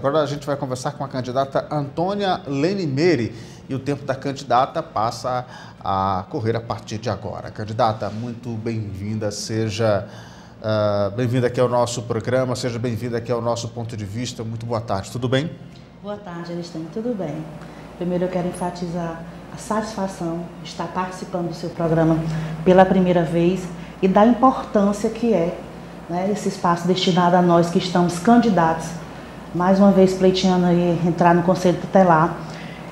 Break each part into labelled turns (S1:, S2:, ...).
S1: Agora a gente vai conversar com a candidata Antônia Lenimeri e o tempo da candidata passa a correr a partir de agora. Candidata, muito bem-vinda, seja bem-vinda aqui ao nosso programa, seja bem-vinda aqui ao nosso ponto de vista. Muito boa tarde, tudo bem?
S2: Boa tarde, Alexandre, tudo bem. Primeiro eu quero enfatizar a satisfação de estar participando do seu programa pela primeira vez e da importância que é, né, esse espaço destinado a nós que estamos candidatos, mais uma vez pleiteando aí entrar no Conselho Tutelar,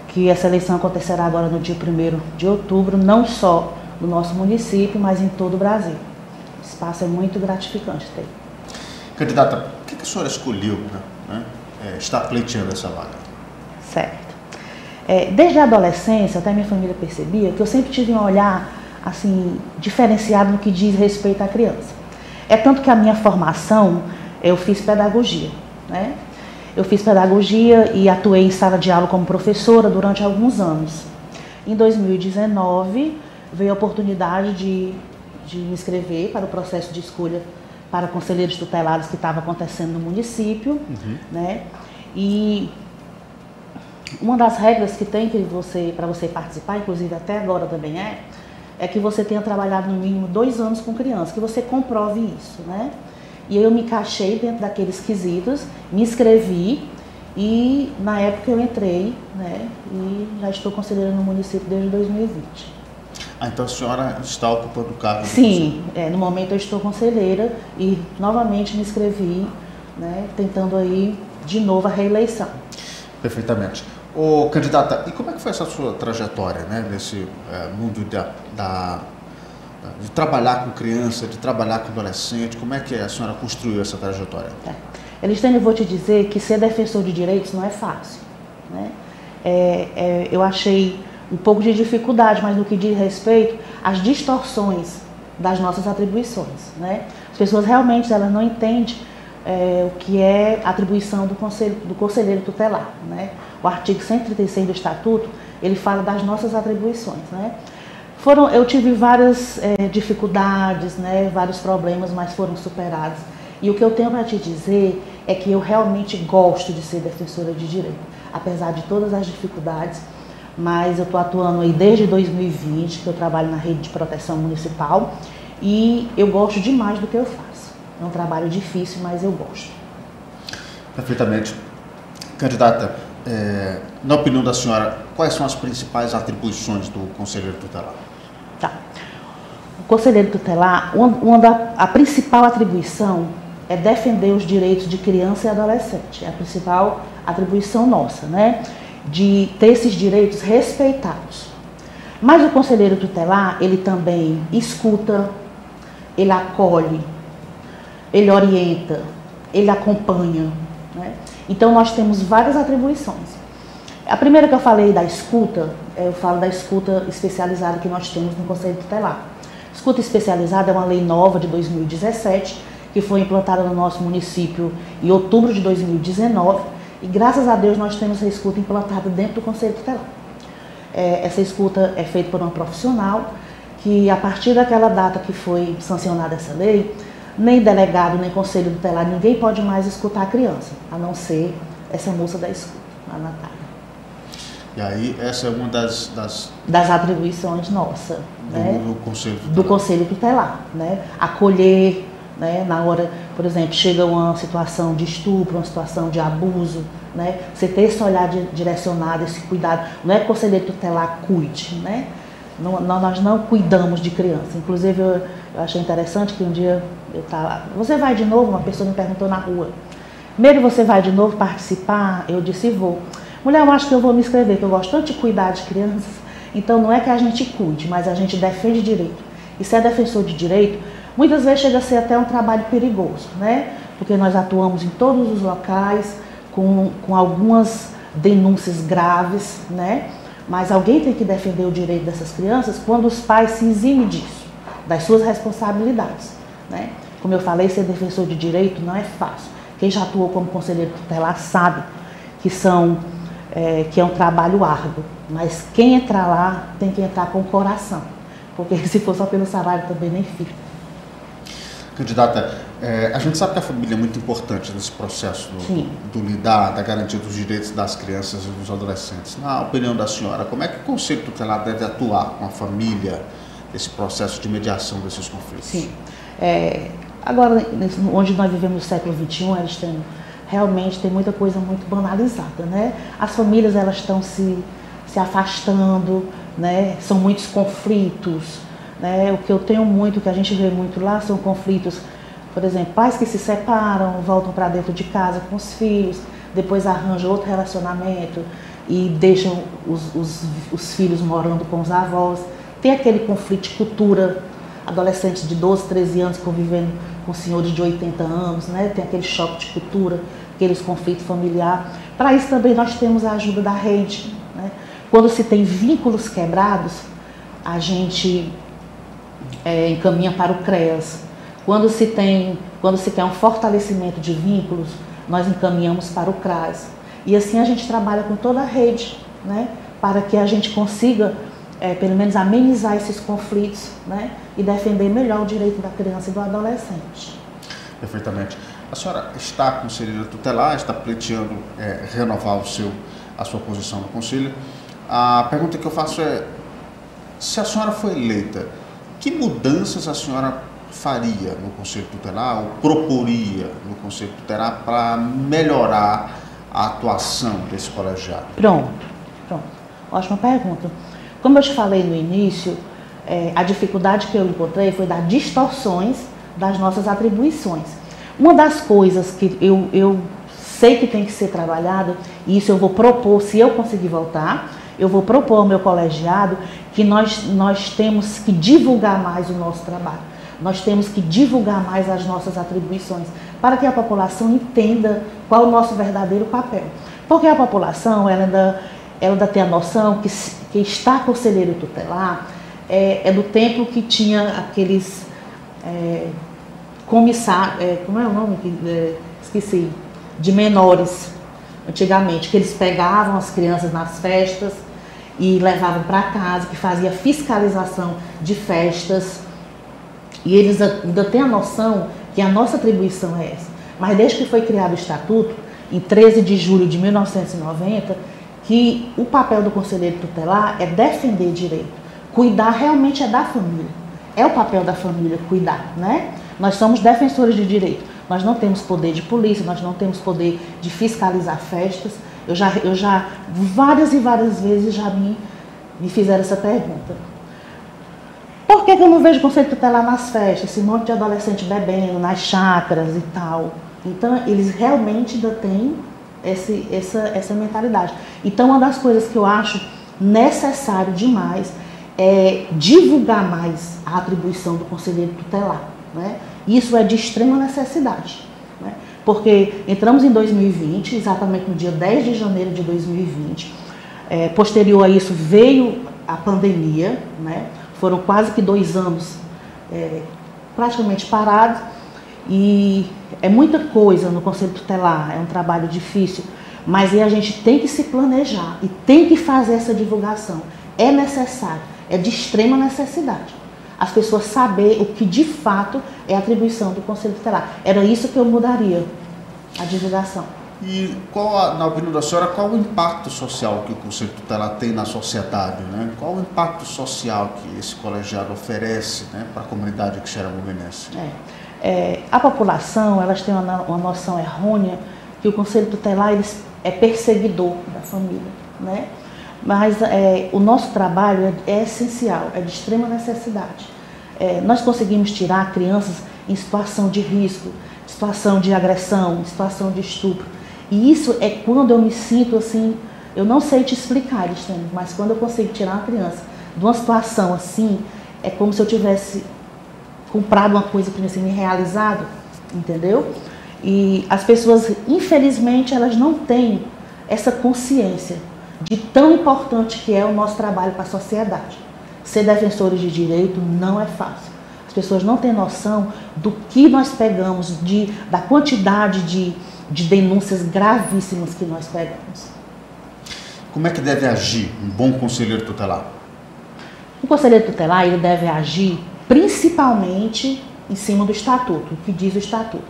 S2: que essa eleição acontecerá agora no dia 1º de outubro, não só no nosso município, mas em todo o Brasil. O espaço é muito gratificante ter.
S1: Candidata, por que a senhora escolheu, estar pleiteando essa vaga?
S2: Certo. Desde a adolescência, até minha família percebia que eu sempre tive um olhar assim, diferenciado no que diz respeito à criança. É tanto que a minha formação, eu fiz pedagogia, né? Eu fiz pedagogia e atuei em sala de aula como professora durante alguns anos. Em 2019, veio a oportunidade de me inscrever para o processo de escolha para conselheiros tutelares que estava acontecendo no município, né? E uma das regras que tem para você participar, inclusive até agora também é que você tenha trabalhado no mínimo 2 anos com criança, que você comprove isso, né? E eu me encaixei dentro daqueles quesitos, me inscrevi e na época eu entrei, né? E já estou conselheira no município desde 2020.
S1: Então a senhora está ocupando o cargo?
S2: Sim, no momento eu estou conselheira e novamente me inscrevi, né? Tentando aí de novo a reeleição.
S1: Perfeitamente. Candidata, e como é que foi essa sua trajetória, né, nesse mundo de trabalhar com criança, de trabalhar com adolescente? Como é que a senhora construiu essa trajetória?
S2: Elistênio, eu vou te dizer que ser defensor de direitos não é fácil, né? Eu achei um pouco de dificuldade, mas no que diz respeito às distorções das nossas atribuições, né? As pessoas realmente elas não entendem o que é a atribuição do conselheiro tutelar, né? O artigo 136 do Estatuto, ele fala das nossas atribuições, né? Eu tive várias dificuldades, né? Vários problemas, mas foram superados. E o que eu tenho para te dizer é que eu realmente gosto de ser defensora de direito, apesar de todas as dificuldades, mas eu estou atuando aí desde 2020, que eu trabalho na rede de proteção municipal, e eu gosto demais do que eu faço. É um trabalho difícil, mas eu gosto.
S1: Perfeitamente. Candidata, na opinião da senhora, quais são as principais atribuições do conselheiro tutelar?
S2: Tá. O conselheiro tutelar, a principal atribuição é defender os direitos de criança e adolescente. É a principal atribuição nossa, né? De ter esses direitos respeitados. Mas o conselheiro tutelar, ele também escuta, ele acolhe, ele orienta, ele acompanha, né? Então nós temos várias atribuições. A primeira que eu falei da escuta, eu falo da escuta especializada que nós temos no Conselho Tutelar. Escuta especializada é uma lei nova de 2017, que foi implantada no nosso município em outubro de 2019, e graças a Deus nós temos a escuta implantada dentro do Conselho Tutelar. Essa escuta é feita por uma profissional que, a partir daquela data que foi sancionada essa lei, nem delegado, nem conselho tutelar, ninguém pode mais escutar a criança, a não ser essa moça da escuta, a Natália.
S1: E aí, essa é uma das
S2: atribuições nossas, né?
S1: Do
S2: Conselho Tutelar, né? Acolher, né? Na hora, por exemplo, chega uma situação de estupro, uma situação de abuso, né? Você ter esse olhar direcionado, esse cuidado. Não é que o conselheiro tutelar cuide, né? Nós não cuidamos de criança. Inclusive, eu achei interessante que um dia eu estava... Você vai de novo? Uma pessoa me perguntou na rua. Primeiro, você vai de novo participar? Eu disse, vou. Mulher, eu acho que eu vou me inscrever, porque eu gosto tanto de cuidar de crianças. Então, não é que a gente cuide, mas a gente defende direito. E ser defensor de direito, muitas vezes chega a ser até um trabalho perigoso, né? Porque nós atuamos em todos os locais, com algumas denúncias graves, né? Mas alguém tem que defender o direito dessas crianças quando os pais se eximem disso, das suas responsabilidades, né? Como eu falei, ser defensor de direito não é fácil. Quem já atuou como conselheiro tutelar sabe que é um trabalho árduo, mas quem entrar lá tem que entrar com o coração, porque se for só pelo salário também nem fica.
S1: Candidata, a gente sabe que a família é muito importante nesse processo do lidar, da garantia dos direitos das crianças e dos adolescentes. Na opinião da senhora, como é que o Conselho Tutelar deve atuar com a família nesse processo de mediação desses conflitos?
S2: Sim. Agora, onde nós vivemos no século XXI, realmente tem muita coisa muito banalizada, né? As famílias, elas estão se afastando, né? São muitos conflitos, né? O que eu tenho muito, que a gente vê muito lá, são conflitos, por exemplo, pais que se separam, voltam para dentro de casa com os filhos, depois arranjam outro relacionamento e deixam os filhos morando com os avós. Tem aquele conflito de cultura, adolescentes de 12, 13 anos convivendo com senhores de 80 anos, né? Tem aquele choque de cultura, aqueles conflitos familiares. Para isso também nós temos a ajuda da rede, né? Quando se tem vínculos quebrados, a gente encaminha para o CREAS. Quando se quer um fortalecimento de vínculos, nós encaminhamos para o CRAS. E assim a gente trabalha com toda a rede, né? Para que a gente consiga, pelo menos, amenizar esses conflitos, né? E defender melhor o direito da criança e do adolescente.
S1: Perfeitamente. A senhora está conselheira tutelar, está pleiteando renovar a sua posição no Conselho. A pergunta que eu faço é, se a senhora for eleita, que mudanças a senhora faria no Conselho Tutelar ou proporia no Conselho Tutelar para melhorar a atuação desse colegiado?
S2: Pronto. Ótima pergunta. Como eu te falei no início, a dificuldade que eu encontrei foi das distorções das nossas atribuições. Uma das coisas que eu sei que tem que ser trabalhada, e isso eu vou propor, se eu conseguir voltar, eu vou propor ao meu colegiado que nós temos que divulgar mais o nosso trabalho. Nós temos que divulgar mais as nossas atribuições, para que a população entenda qual é o nosso verdadeiro papel. Porque a população, ela ainda tem a noção que estar conselheiro tutelar é do tempo que tinha aqueles comissários, como é o nome? Esqueci. De menores, antigamente, que eles pegavam as crianças nas festas e levavam para casa, que fazia fiscalização de festas. E eles ainda têm a noção que a nossa atribuição é essa. Mas desde que foi criado o Estatuto, em 13 de julho de 1990, que o papel do conselheiro tutelar é defender direito. Cuidar realmente é da família. É o papel da família cuidar, né? Nós somos defensores de direito. Nós não temos poder de polícia, nós não temos poder de fiscalizar festas. Eu já várias e várias vezes já me fizeram essa pergunta. Por que eu não vejo conselho tutelar nas festas? Esse monte de adolescente bebendo, nas chácaras e tal. Então, eles realmente ainda têm essa mentalidade. Então, uma das coisas que eu acho necessário demais é divulgar mais a atribuição do conselheiro tutelar, né? Isso é de extrema necessidade, né? Porque entramos em 2020, exatamente no dia 10 de janeiro de 2020, posterior a isso veio a pandemia, né? Foram quase que 2 anos praticamente parados, e é muita coisa no Conselho Tutelar, é um trabalho difícil, mas a gente tem que se planejar e tem que fazer essa divulgação. É necessário, é de extrema necessidade. As pessoas saberem o que de fato é a atribuição do Conselho Tutelar. Era isso que eu mudaria, a divulgação.
S1: E qual, na opinião da senhora, qual o impacto social que o Conselho Tutelar tem na sociedade, né? Qual o impacto social que esse colegiado oferece, né, para a comunidade xeremobenense?
S2: A população, elas têm uma noção errônea que o Conselho Tutelar é perseguidor da família, né? Mas o nosso trabalho é essencial, é de extrema necessidade. Nós conseguimos tirar crianças em situação de risco, situação de agressão, situação de estupro. E isso é quando eu me sinto assim, eu não sei te explicar, Alexandre, mas quando eu consigo tirar uma criança de uma situação assim, é como se eu tivesse comprado uma coisa para mim, assim, me realizado, entendeu? E as pessoas, infelizmente, elas não têm essa consciência de tão importante que é o nosso trabalho para a sociedade. Ser defensores de direito não é fácil. As pessoas não têm noção do que nós pegamos, da quantidade de denúncias gravíssimas que nós pegamos.
S1: Como é que deve agir um bom conselheiro tutelar?
S2: O conselheiro tutelar, ele deve agir principalmente em cima do estatuto, o que diz o estatuto.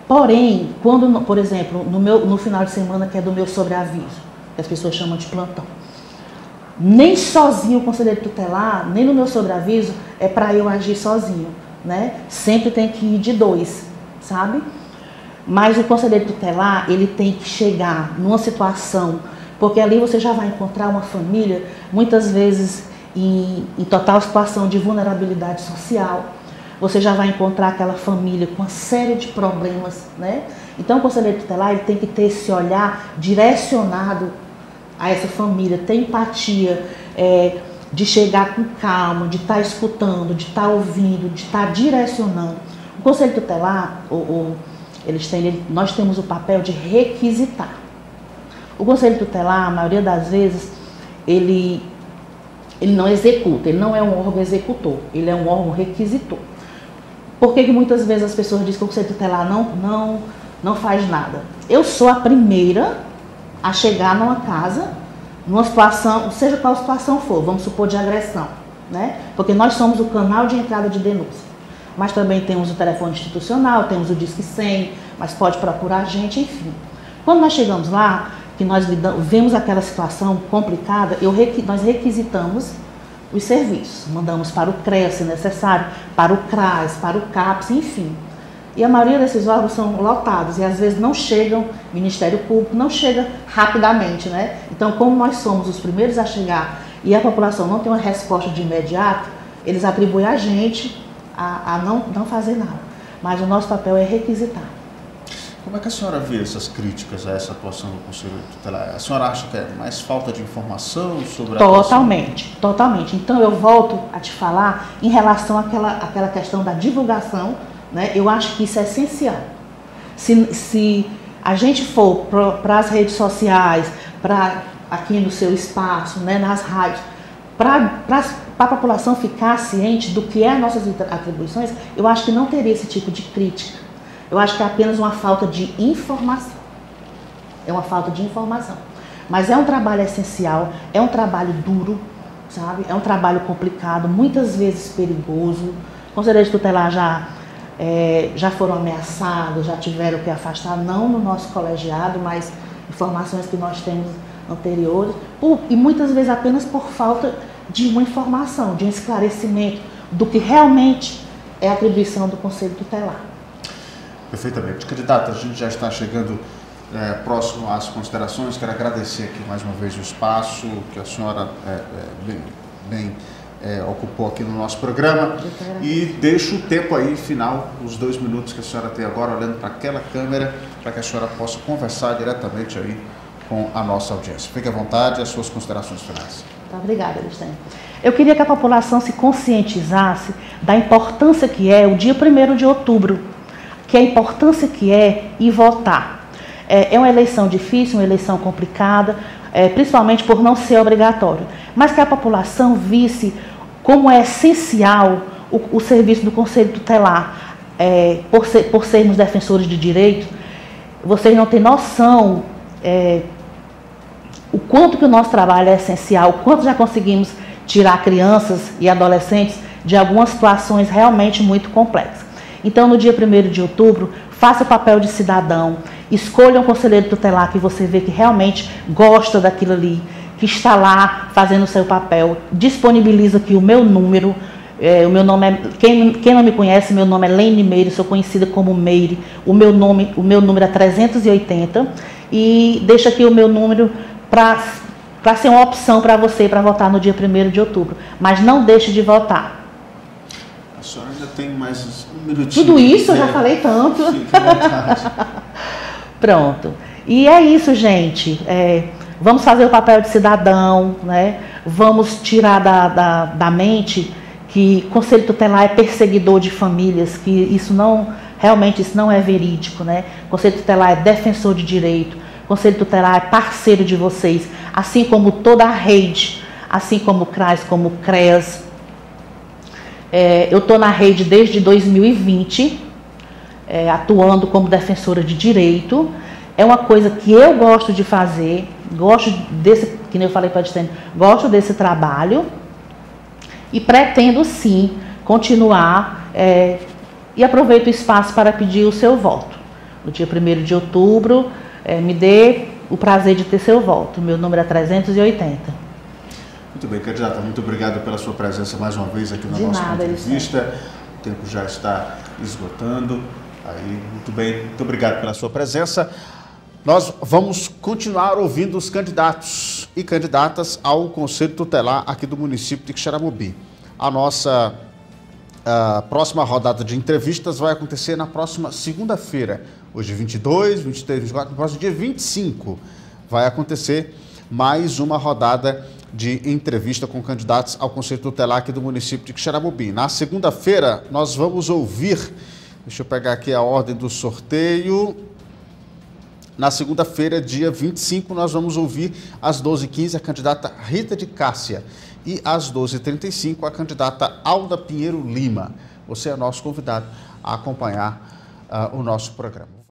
S2: Porém, quando, por exemplo, no final de semana, que é do meu sobreaviso, que as pessoas chamam de plantão, nem sozinho o conselheiro tutelar, nem no meu sobreaviso, é para eu agir sozinho, né? Sempre tem que ir de 2, sabe? Mas o conselheiro tutelar, ele tem que chegar numa situação, porque ali você já vai encontrar uma família, muitas vezes em total situação de vulnerabilidade social. Você já vai encontrar aquela família com uma série de problemas, né? Então o conselheiro tutelar, ele tem que ter esse olhar direcionado a essa família, ter empatia, de chegar com calma, de estar escutando, de estar ouvindo, de estar direcionando. O conselho tutelar, nós temos o papel de requisitar. O conselho tutelar, a maioria das vezes, ele não executa, ele não é um órgão executor, ele é um órgão requisitor. Por que muitas vezes as pessoas dizem que o conselho tutelar não faz nada? Eu sou a primeira a chegar numa casa, numa situação, seja qual situação for, vamos supor de agressão, né? Porque nós somos o canal de entrada de denúncia. Mas também temos o telefone institucional, temos o Disque 100, mas pode procurar a gente, enfim. Quando nós chegamos lá, que nós vemos aquela situação complicada, nós requisitamos os serviços, mandamos para o CREA, se necessário, para o CRAS, para o CAPS, enfim. E a maioria desses órgãos são lotados e às vezes não chegam, Ministério Público não chega rapidamente, né? Então, como nós somos os primeiros a chegar e a população não tem uma resposta de imediato, eles atribuem a gente a não fazer nada. Mas o nosso papel é requisitar.
S1: Como é que a senhora vê essas críticas a essa atuação do Conselho Tutelar? A senhora acha que é mais falta de informação sobre a
S2: Totalmente, totalmente. Então eu volto a te falar em relação àquela questão da divulgação, né? Eu acho que isso é essencial. Se a gente for para as redes sociais, aqui no seu espaço, né, nas rádios, para a população ficar ciente do que é as nossas atribuições, eu acho que não teria esse tipo de crítica. Eu acho que é apenas uma falta de informação. É uma falta de informação. Mas é um trabalho essencial, é um trabalho duro, sabe? É um trabalho complicado, muitas vezes perigoso. Conselheiros tutelar já foram ameaçados, já tiveram que afastar, não no nosso colegiado, mas informações que nós temos anteriores, e muitas vezes apenas por falta de uma informação, de um esclarecimento do que realmente é a atribuição do Conselho Tutelar.
S1: Perfeitamente. Candidata, a gente já está chegando próximo às considerações. Quero agradecer aqui mais uma vez o espaço que a senhora ocupou aqui no nosso programa. E deixo o tempo aí final, os 2 minutos que a senhora tem agora, olhando para aquela câmera, para que a senhora possa conversar diretamente aí com a nossa audiência. Fique à vontade, as suas considerações finais.
S2: Muito obrigada, Elistene. Eu queria que a população se conscientizasse da importância que é o dia 1º de outubro, que a importância que é ir votar. É uma eleição difícil, uma eleição complicada, principalmente por não ser obrigatório, mas que a população visse como é essencial o serviço do Conselho Tutelar, por sermos defensores de direito. Vocês não têm noção o quanto que o nosso trabalho é essencial, o quanto já conseguimos tirar crianças e adolescentes de algumas situações realmente muito complexas. Então, no dia 1º de outubro, faça o papel de cidadão, escolha um conselheiro tutelar que você vê que realmente gosta daquilo ali, que está lá fazendo o seu papel, disponibiliza aqui o meu número, o meu nome é, quem não me conhece, meu nome é Lene Meire, sou conhecida como Meire, o meu número é 380, e deixa aqui o meu número para ser uma opção para você para votar no dia 1º de outubro, mas não deixe de votar.
S1: A senhora ainda tem mais um minutinho.
S2: Tudo isso eu já falei tanto.
S1: Fique à vontade.
S2: Pronto. E é isso, gente. Vamos fazer o papel de cidadão, né? Vamos tirar da mente que Conselho Tutelar é perseguidor de famílias, que realmente isso não é verídico, né? Conselho Tutelar é defensor de direito, Conselho Tutelar é parceiro de vocês, assim como toda a rede, assim como o CRAS, como o CREAS. Eu estou na rede desde 2020, atuando como defensora de direito. É uma coisa que eu gosto de fazer, gosto desse, que nem eu falei para a Distância, gosto desse trabalho e pretendo sim continuar e aproveito o espaço para pedir o seu voto. No dia 1º de outubro, me dê o prazer de ter seu voto. Meu número é 380.
S1: Muito bem, candidata, muito obrigado pela sua presença mais uma vez aqui na nossa entrevista. O tempo já está esgotando. Aí, muito bem, muito obrigado pela sua presença. Nós vamos continuar ouvindo os candidatos e candidatas ao Conselho Tutelar aqui do município de Quixeramobim. A nossa próxima rodada de entrevistas vai acontecer na próxima segunda-feira. Hoje 22, 23, 24, no próximo dia 25 vai acontecer mais uma rodada de entrevista com candidatos ao Conselho Tutelar aqui do município de Quixeramobim. Na segunda-feira nós vamos ouvir, deixa eu pegar aqui a ordem do sorteio. Na segunda-feira, dia 25, nós vamos ouvir às 12h15 a candidata Rita de Cássia e às 12h35 a candidata Alda Pinheiro Lima. Você é nosso convidado a acompanhar o nosso programa.